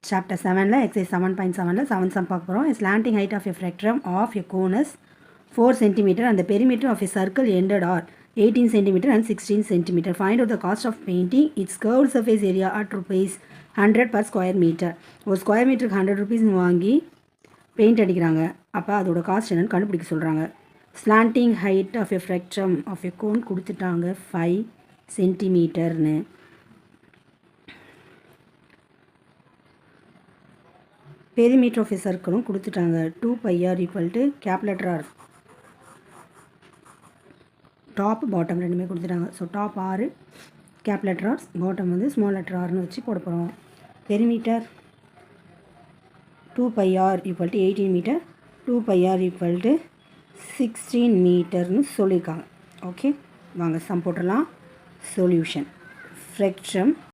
Chapter 7 exercise 7.7 7 sum பார்க்க போகிறோம். Slanting height of a fractum of a cone is 4 cm and the perimeter of a circle ended are 18 cm and 16 cm. Find out the cost of painting its curved surface area at rupees 100 per square meter. ஒரு square மீட்டருக்கு 100 rupees வாங்கி paint அடிக்கிறாங்க. அப்போ அதோட cost என்னன்னு கண்டுபிடிக்க சொல்கிறாங்க. Slanting height of a frustum of a cone கொடுத்துட்டாங்க 5 சென்டிமீட்டர்னு. பெரிமீட்டர் ஆஃப் எ சர்க்கிளும் கொடுத்துட்டாங்க 2 pi r equal to capital letter R top bottom ரெண்டுமே கொடுத்துட்டாங்க. ஸோ டாப் ஆறு கேப்லெட்டர் ஆர் பாட்டம் வந்து ஸ்மால் லெட்டர் ஆர்னு வச்சு போட போகிறோம். Perimeter 2 pi r equal to 18 meter 2 pi r equal to 16 மீட்டர்னு சொல்லியிருக்காங்க. ஓகே வாங்க சம் போட்டுடலாம். சொல்யூஷன் ஃப்ராக்டம்